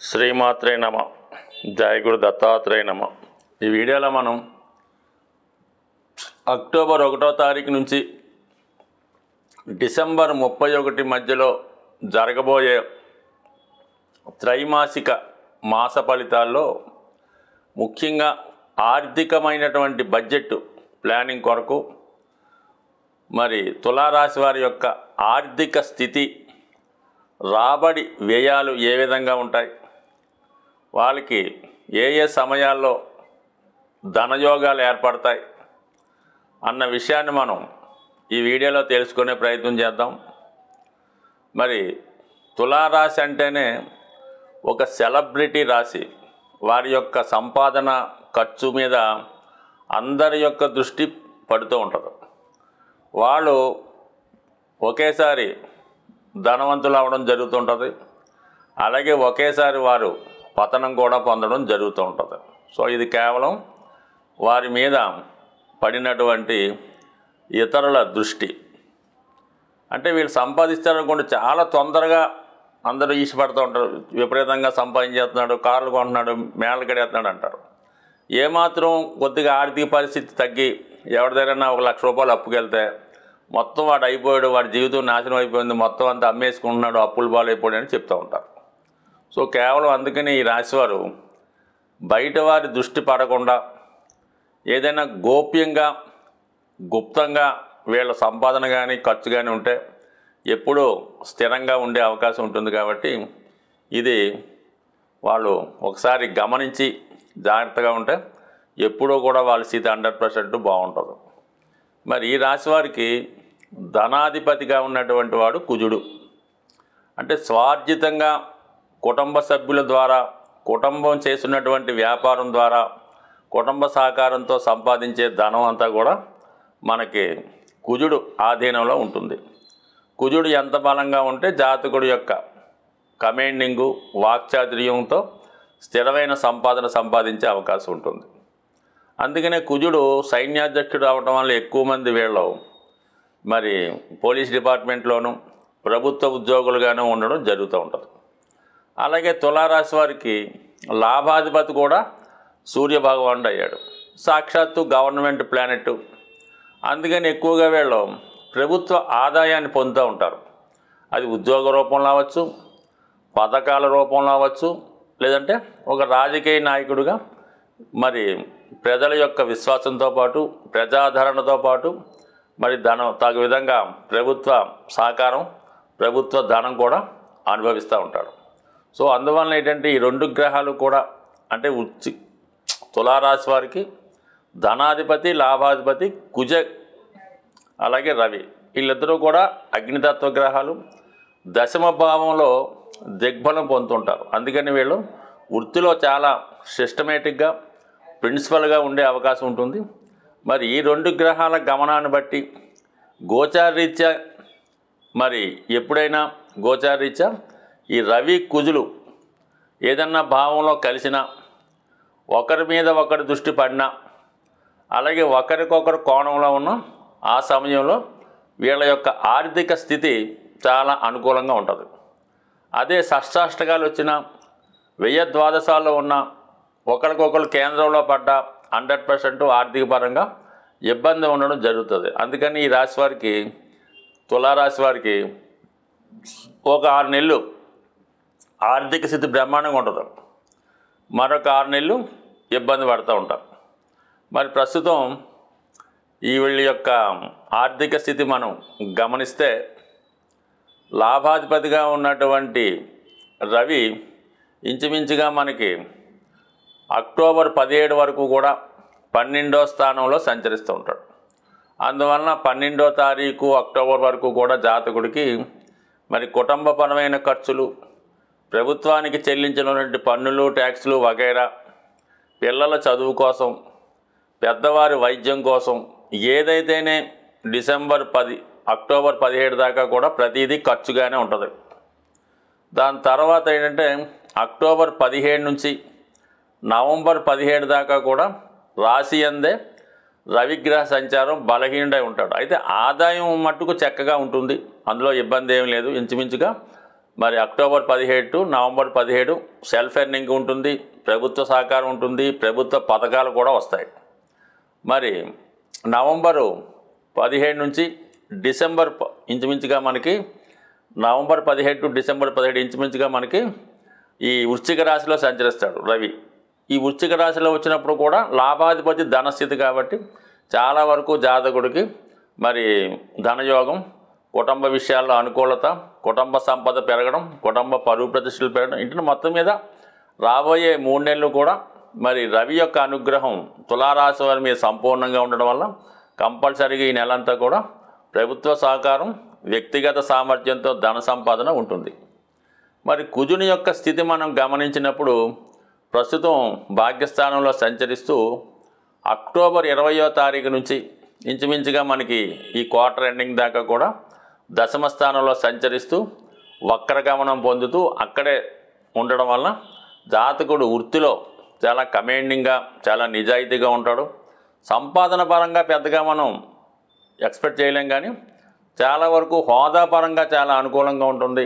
శ్రీమాత్రే నమ. జయ గురు దత్తాత్రేయ నమ. ఈ వీడియోలో మనం అక్టోబర్ 1వ తారీఖు నుంచి డిసెంబర్ 31 మధ్యలో జరగబోయే త్రైమాసిక మాస ఫలితాల్లో ముఖ్యంగా ఆర్థికమైనటువంటి బడ్జెట్ ప్లానింగ్ కొరకు మరి తులారాశి వారి యొక్క ఆర్థిక స్థితి, రాబడి వ్యయాలు ఏ విధంగా ఉంటాయి, వాళ్ళకి ఏ ఏ సమయాల్లో ధనయోగాలు ఏర్పడతాయి అన్న విషయాన్ని మనం ఈ వీడియోలో తెలుసుకునే ప్రయత్నం చేద్దాం. మరి తులారాశి అంటేనే ఒక సెలబ్రిటీ రాశి. వారి యొక్క సంపాదన ఖర్చు మీద అందరి యొక్క దృష్టి పడుతూ ఉంటుంది. వాళ్ళు ఒకేసారి ధనవంతులు అవ్వడం జరుగుతుంటుంది, అలాగే ఒకేసారి వారు పతనం కూడా పొందడం జరుగుతూ ఉంటుంది. సో ఇది కేవలం వారి మీద పడినటువంటి ఇతరుల దృష్టి. అంటే వీళ్ళు సంపాదిస్తారనుకోండి, చాలా తొందరగా అందరూ ఈసిపడుతూ ఉంటారు. విపరీతంగా సంపాదించేస్తున్నాడు, కార్లు కొంటున్నాడు, మేళలు కడేస్తున్నాడు అంటారు. ఏమాత్రం కొద్దిగా ఆర్థిక పరిస్థితి తగ్గి ఎవరిదైనా 1 లక్ష రూపాయలు అప్పుకెళ్తే మొత్తం వాడు అయిపోయాడు, వాడి జీవితం నాశనం అయిపోయింది, మొత్తం అంతా అమ్మేసుకుంటున్నాడు, అప్పులు బాలైపోయాడు అని చెప్తూ ఉంటారు. సో కేవలం అందుకని ఈ రాశివారు బయట వారి దృష్టి పడకుండా ఏదైనా గోప్యంగా గుప్తంగా వీళ్ళ సంపాదన కానీ ఖర్చు కానీ ఉంటే ఎప్పుడూ స్థిరంగా ఉండే అవకాశం ఉంటుంది. కాబట్టి ఇది వాళ్ళు ఒకసారి గమనించి జాగ్రత్తగా ఉంటే ఎప్పుడూ కూడా వాళ్ళ స్థితి 100% బాగుంటుంది. మరి ఈ రాశి వారికి ధనాధిపతిగా ఉన్నటువంటి వాడు కుజుడు. అంటే స్వార్జితంగా కుటుంబ సభ్యుల ద్వారా, కుటుంబం చేస్తున్నటువంటి వ్యాపారం ద్వారా, కుటుంబ సహకారంతో సంపాదించే ధనం అంతా కూడా మనకి కుజుడు ఆధీనంలో ఉంటుంది. కుజుడు ఎంత బలంగా ఉంటే జాతకుడు యొక్క కమాండింగు, వాక్చాతుర్యంతో స్థిరమైన సంపాదన సంపాదించే అవకాశం ఉంటుంది. అందుకనే కుజుడు సైన్యాధ్యక్షుడు అవడం వల్ల ఎక్కువ మంది వీళ్ళు మరి పోలీస్ డిపార్ట్మెంట్లోనూ ప్రభుత్వ ఉద్యోగులుగాను ఉండడం జరుగుతూ ఉంటుంది. అలాగే తులారాశి వారికి లాభాధిపతి కూడా సూర్యభగవానుడు అయ్యాడు, సాక్షాత్తు గవర్నమెంట్ ప్లానెట్. అందుకని ఎక్కువగా వీళ్ళు ప్రభుత్వ ఆదాయాన్ని పొందుతూ ఉంటారు. అది ఉద్యోగ రూపంలో అవ్వచ్చు, పథకాల రూపంలో అవ్వచ్చు, లేదంటే ఒక రాజకీయ నాయకుడిగా మరి ప్రజల యొక్క విశ్వాసంతో పాటు, ప్రజాదరణతో పాటు మరి ధనం తగు విధంగా ప్రభుత్వ సహకారం, ప్రభుత్వ ధనం కూడా అనుభవిస్తూ ఉంటాడు. సో అందువలన ఏంటంటే ఈ 2 గ్రహాలు కూడా అంటే తులారాశి వారికి ధనాధిపతి, లాభాధిపతి కుజ, అలాగే రవి, వీళ్ళిద్దరూ కూడా అగ్నితత్వ గ్రహాలు. దశమ భావంలో దిగ్బలం పొందుతుంటారు. అందుకని వీళ్ళు వృత్తిలో చాలా సిస్టమేటిక్గా, ప్రిన్సిపల్గా ఉండే అవకాశం ఉంటుంది. మరి ఈ 2 గ్రహాల గమనాన్ని బట్టి గోచారరీత్యా మరి ఎప్పుడైనా గోచారరీత్యా ఈ రవి కుజులు ఏదన్నా భావంలో కలిసినా, ఒకరి మీద ఒకరి దృష్టి పడినా, అలాగే ఒకరికొకరు కోణంలో ఉన్న ఆ సమయంలో వీళ్ళ యొక్క ఆర్థిక స్థితి చాలా అనుకూలంగా ఉంటుంది. అదే షష్టాష్టకాలు వచ్చినా, వ్యయ ద్వాదశాల్లో ఉన్న ఒకరికొకరు కేంద్రంలో పడ్డ 100% ఆర్థిక పరంగా ఇబ్బంది ఉండడం జరుగుతుంది. అందుకని ఈ రాశి వారికి, తులారాశి వారికి ఒక 6 నెలలు ఆర్థిక స్థితి బ్రహ్మాండంగా ఉంటుంది, మరొక 6 నెలలు ఇబ్బంది పడుతూ ఉంటారు. మరి ప్రస్తుతం ఈ వీళ్ళ యొక్క ఆర్థిక స్థితి మనం గమనిస్తే లాభాధిపతిగా ఉన్నటువంటి రవి ఇంచుమించుగా మనకి అక్టోబర్ 17 వరకు కూడా 12వ స్థానంలో సంచరిస్తూ ఉంటాడు. అందువలన 12వ తారీఖు అక్టోబర్ వరకు కూడా జాతకుడికి మరి కుటుంబపరమైన ఖర్చులు, ప్రభుత్వానికి చెల్లించినటువంటి పన్నులు, ట్యాక్సులు వగైరా, పిల్లల చదువు కోసం, పెద్దవారి వైద్యం కోసం ఏదైతేనే అక్టోబర్ 17 దాకా కూడా ప్రతిదీ ఖర్చుగానే ఉంటుంది. దాని తర్వాత ఏంటంటే అక్టోబర్ 17 నుంచి నవంబర్ 17 దాకా కూడా రాశి అందే రవిగ్రహ సంచారం బలహీనుడై ఉంటాడు. అయితే ఆదాయం మట్టుకు చక్కగా ఉంటుంది, అందులో ఇబ్బంది ఏం లేదు. ఇంచుమించుగా మరి October 17 to November 17 self earning ఉంటుంది, ప్రభుత్వ సహకారం ఉంటుంది, ప్రభుత్వ పథకాలు కూడా వస్తాయి. మరి నవంబరు 17 నుంచి డిసెంబర్ ఇంచుమించుగా మనకి నవంబర్ 17 టు డిసెంబర్ 17 ఇంచుమించుగా మనకి ఈ వృశ్చిక రాశిలో సంచరిస్తాడు రవి. ఈ వృశ్చిక రాశిలో వచ్చినప్పుడు కూడా లాభాధిపతి ధనస్థితి కాబట్టి చాలా వరకు జాతకుడికి మరి ధనయోగం, కుటుంబ విషయాల్లో అనుకూలత, కుటుంబ సంపద పెరగడం, కుటుంబ పరువు ప్రతిష్టలు పెరగడం, ఇంటి మొత్తం మీద రాబోయే 3 నెలలు కూడా మరి రవి యొక్క అనుగ్రహం తులారాశి వారి మీద సంపూర్ణంగా ఉండడం వల్ల కంపల్సరీగా ఈ నెలంతా కూడా ప్రభుత్వ సహకారం, వ్యక్తిగత సామర్థ్యంతో ధన సంపాదన ఉంటుంది. మరి కుజుని యొక్క స్థితి మనం గమనించినప్పుడు ప్రస్తుతం భాగ్యస్థానంలో సంచరిస్తూ అక్టోబర్ 20వ తారీఖు నుంచి ఇంచుమించుగా మనకి ఈ క్వార్టర్ ఎండింగ్ దాకా కూడా దశమ స్థానంలో సంచరిస్తూ వక్రగమనం పొందుతూ అక్కడే ఉండడం వల్ల జాతకుడు వృత్తిలో చాలా కమాండింగ్గా, చాలా నిజాయితీగా ఉంటాడు. సంపాదన పరంగా పెద్దగా మనం ఎక్స్పెక్ట్ చేయలేం, కానీ చాలా వరకు హోదా పరంగా చాలా అనుకూలంగా ఉంటుంది.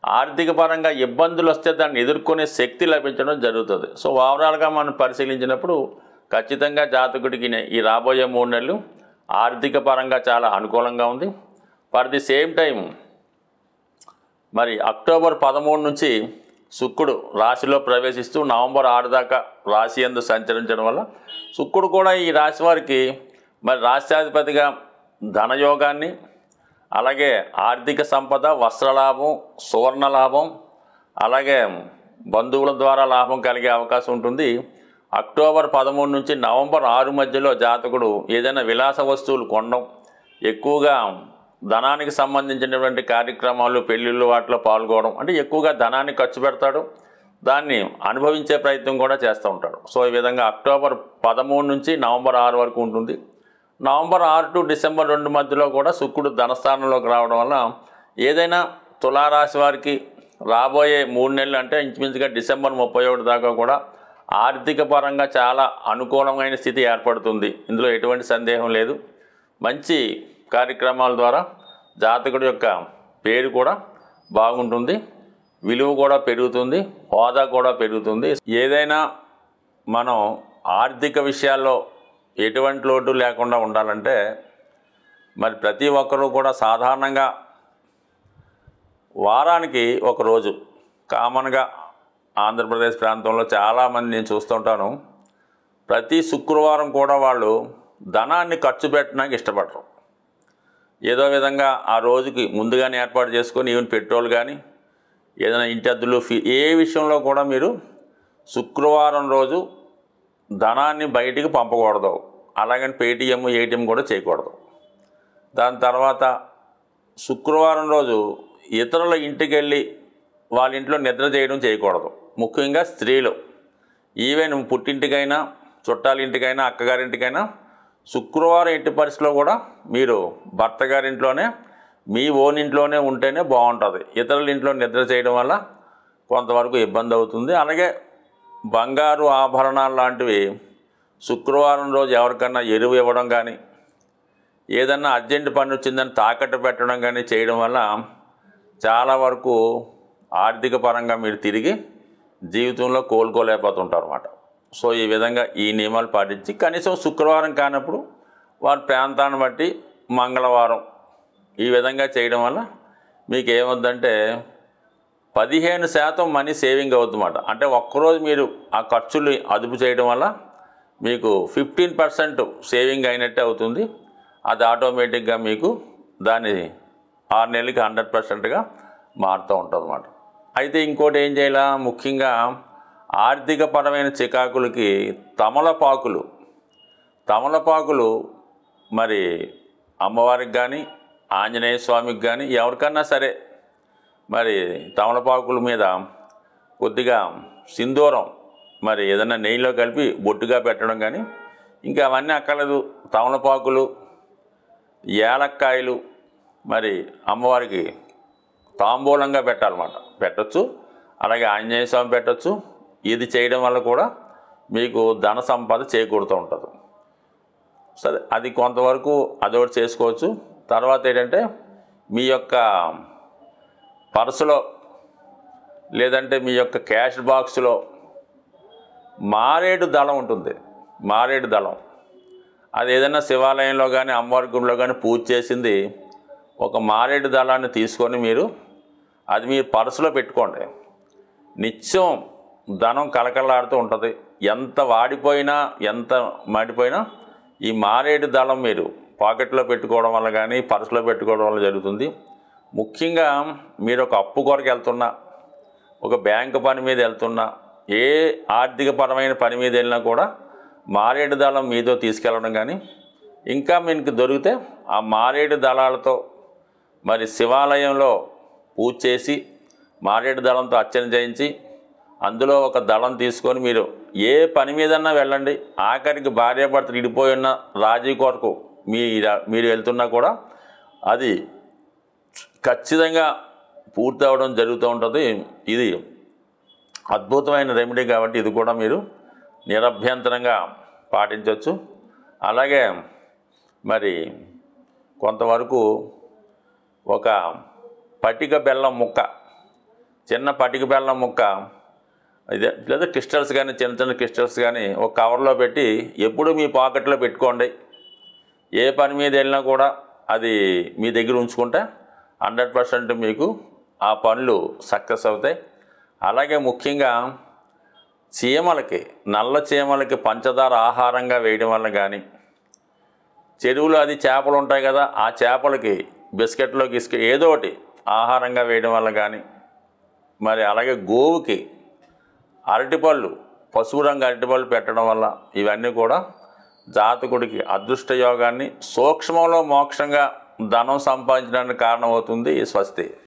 ఆర్థిక పరంగా ఇబ్బందులు వస్తే దాన్ని ఎదుర్కొనే శక్తి లభించడం జరుగుతుంది. సో ఓవరాల్గా మనం పరిశీలించినప్పుడు ఖచ్చితంగా జాతకుడికి ఈ రాబోయే 3 నెలలు ఆర్థిక పరంగా చాలా అనుకూలంగా ఉంది. ఫర్ ది సేమ్ టైం మరి అక్టోబర్ 13 నుంచి శుక్రుడు రాశిలో ప్రవేశిస్తూ నవంబర్ 6 దాకా రాశి యందు సంచరించడం వల్ల శుక్రుడు కూడా ఈ రాశి వారికి మరి రాష్ట్రాధిపతిగా ధనయోగాన్ని, అలాగే ఆర్థిక సంపద, వస్త్రలాభం, సువర్ణ లాభం, అలాగే బంధువుల ద్వారా లాభం కలిగే అవకాశం ఉంటుంది. అక్టోబర్ 13 నుంచి నవంబర్ 6 మధ్యలో జాతకుడు ఏదైనా విలాస వస్తువులు కొనడం, ఎక్కువగా ధనానికి సంబంధించినటువంటి కార్యక్రమాలు, పెళ్ళిళ్ళు వాటిలో పాల్గొనడం, అంటే ఎక్కువగా ధనాన్ని ఖర్చు పెడతాడు, దాన్ని అనుభవించే ప్రయత్నం కూడా చేస్తూ ఉంటాడు. సో ఈ విధంగా అక్టోబర్ 13 నుంచి నవంబర్ 6 వరకు ఉంటుంది. నవంబర్ 6 టు డిసెంబర్ 2 మధ్యలో కూడా శుక్రుడు ధనస్థానంలోకి రావడం వల్ల ఏదైనా తులారాశి వారికి రాబోయే 3 నెలలు అంటే ఇంచుమించుగా డిసెంబర్ 31 దాకా కూడా ఆర్థిక పరంగా చాలా అనుకూలమైన స్థితి ఏర్పడుతుంది. ఇందులో ఎటువంటి సందేహం లేదు. మంచి కార్యక్రమాల ద్వారా జాతకుడి యొక్క పేరు కూడా బాగుంటుంది, విలువ కూడా పెరుగుతుంది, హోదా కూడా పెరుగుతుంది. ఏదైనా మనం ఆర్థిక విషయాల్లో ఎటువంటి లోటు లేకుండా ఉండాలంటే మరి ప్రతి ఒక్కరూ కూడా సాధారణంగా వారానికి ఒక రోజు కామన్గా ఆంధ్రప్రదేశ్ ప్రాంతంలో చాలామంది నేను చూస్తుంటాను, ప్రతి శుక్రవారం కూడా వాళ్ళు ధనాన్ని ఖర్చు పెట్టడానికి ఇష్టపడరు. ఏదో విధంగా ఆ రోజుకి ముందుగానే ఏర్పాటు చేసుకొని ఈవెన్ పెట్రోల్ కానీ ఏదైనా ఇంటి అద్దెలు, ఏ విషయంలో కూడా మీరు శుక్రవారం రోజు ధనాన్ని బయటికి పంపకూడదు. అలాగని పేటీఎం, ఏటీఎం కూడా చేయకూడదు. దాని తర్వాత శుక్రవారం రోజు ఇతరుల ఇంటికి వెళ్ళి వాళ్ళ ఇంట్లో నిద్ర చేయడం చేయకూడదు. ముఖ్యంగా స్త్రీలు, ఈవెన్ పుట్టింటికైనా, చుట్టాల ఇంటికైనా, అక్కగారింటికైనా శుక్రవారం ఎట్టి పరిస్థితిలో కూడా మీరు భర్త గారింట్లోనే, మీ ఓన్ ఇంట్లోనే ఉంటేనే బాగుంటుంది. ఇతరుల ఇంట్లో నిద్ర చేయడం వల్ల కొంతవరకు ఇబ్బంది అవుతుంది. అలాగే బంగారు ఆభరణాలు లాంటివి శుక్రవారం రోజు ఎవరికన్నా ఎరువు ఇవ్వడం కానీ, ఏదన్నా అర్జెంట్ పని వచ్చిందని తాకట్టు పెట్టడం కానీ చేయడం వల్ల చాలా వరకు ఆర్థిక పరంగా మీరు తిరిగి జీవితంలో కోలుకోలేకపోతుంటారు అన్నమాట. సో ఈ విధంగా ఈ నియమాలు పాటించి కనీసం శుక్రవారం కానప్పుడు వారి ప్రాంతాన్ని బట్టి మంగళవారం ఈ విధంగా చేయడం వల్ల మీకు ఏమవుద్దంటే 15% మనీ సేవింగ్ అవుతుందన్నమాట. అంటే ఒక్కరోజు మీరు ఆ ఖర్చులు అదుపు చేయడం వల్ల మీకు 15% సేవింగ్ అయినట్టే అవుతుంది. అది ఆటోమేటిక్గా మీకు దాన్ని 6 నెలలకి 100%గా మారుతూ ఉంటుంది అన్నమాట. అయితే ఇంకోటి ఏం చేయాలా, ముఖ్యంగా ఆర్థిక పరమైన చికాకులకి తమలపాకులు మరి అమ్మవారికి కానీ, ఆంజనేయ స్వామికి కానీ, ఎవరికన్నా సరే మరి తమలపాకుల మీద కొద్దిగా సింధూరం మరి ఏదైనా నెయ్యిలో కలిపి బొట్టుగా పెట్టడం కానీ, ఇంకా అవన్నీ అక్కర్లేదు. తమలపాకులు, యాలక్కాయలు మరి అమ్మవారికి తాంబూలంగా పెట్టాలన్నమాట. పెట్టచ్చు, అలాగే ఆంజనేయ స్వామి పెట్టచ్చు. ఇది చేయడం వల్ల కూడా మీకు ధన సంపద చేకూరుతూ ఉంటుంది. సరే, అది కొంతవరకు అదొకటి చేసుకోవచ్చు. తర్వాత ఏంటంటే మీ యొక్క పర్సులో లేదంటే మీ యొక్క క్యాష్ బాక్స్లో మారేడు దళం ఉంటుంది. మారేడు దళం అది ఏదైనా శివాలయంలో కానీ అమ్మవారి గుడిలో కానీ పూజ చేసింది ఒక మారేడు దళాన్ని తీసుకొని మీరు అది మీ పర్సులో పెట్టుకోండి. నిత్యం ధనం కలకలాడుతూ ఉంటుంది. ఎంత వాడిపోయినా ఎంత మాడిపోయినా ఈ మారేడు దళం మీరు పాకెట్లో పెట్టుకోవడం వల్ల కానీ పర్సులో పెట్టుకోవడం వల్ల జరుగుతుంది. ముఖ్యంగా మీరు ఒక అప్పు కొరకు వెళ్తున్నా, ఒక బ్యాంకు పని మీద వెళ్తున్నా, ఏ ఆర్థికపరమైన పని మీద వెళ్ళినా కూడా మారేడు దళం మీతో తీసుకెళ్ళడం కానీ, ఇంకా మీకు దొరికితే ఆ మారేడు దళాలతో మరి శివాలయంలో పూజ చేసి మారేడు దళంతో అర్చన చేయించి అందులో ఒక దళం తీసుకొని మీరు ఏ పని మీదన్నా వెళ్ళండి. ఆఖరికి భార్యాభర్తలు విడిపోయి ఉన్న రాజీ కొరకు మీరు వెళ్తున్నా కూడా అది ఖచ్చితంగా పూర్తి అవ్వడం జరుగుతూ ఉంటుంది. ఇది అద్భుతమైన రెమెడీ కాబట్టి ఇది కూడా మీరు నిరభ్యంతరంగా పాటించవచ్చు. అలాగే మరి కొంతవరకు ఒక పటిక బెల్లం ముక్క, చిన్న పటిక బెల్లం ముక్క ఇదే లేదా క్రిస్టల్స్ కానీ చిన్న చిన్న క్రిస్టల్స్ కానీ ఒక కవర్లో పెట్టి ఎప్పుడు మీ పాకెట్లో పెట్టుకోండి. ఏ పని మీద వెళ్ళినా కూడా అది మీ దగ్గర ఉంచుకుంటే 100% మీకు ఆ పనులు సక్సెస్ అవుతాయి. అలాగే ముఖ్యంగా చీమలకి, నల్ల చీమలకి పంచదార ఆహారంగా వేయడం వల్ల కానీ, చెరువులో అది చేపలు ఉంటాయి కదా, ఆ చేపలకి బిస్కెట్లో ఏదో ఒకటి ఆహారంగా వేయడం వల్ల కానీ, మరి అలాగే గోవుకి అరటిపళ్ళు, పసుపు రంగు అరటిపళ్ళు పెట్టడం వల్ల ఇవన్నీ కూడా జాతకుడికి అదృష్ట యోగాన్ని, సూక్ష్మంలో మోక్షంగా ధనం సంపాదించడానికి కారణమవుతుంది. స్వస్తి.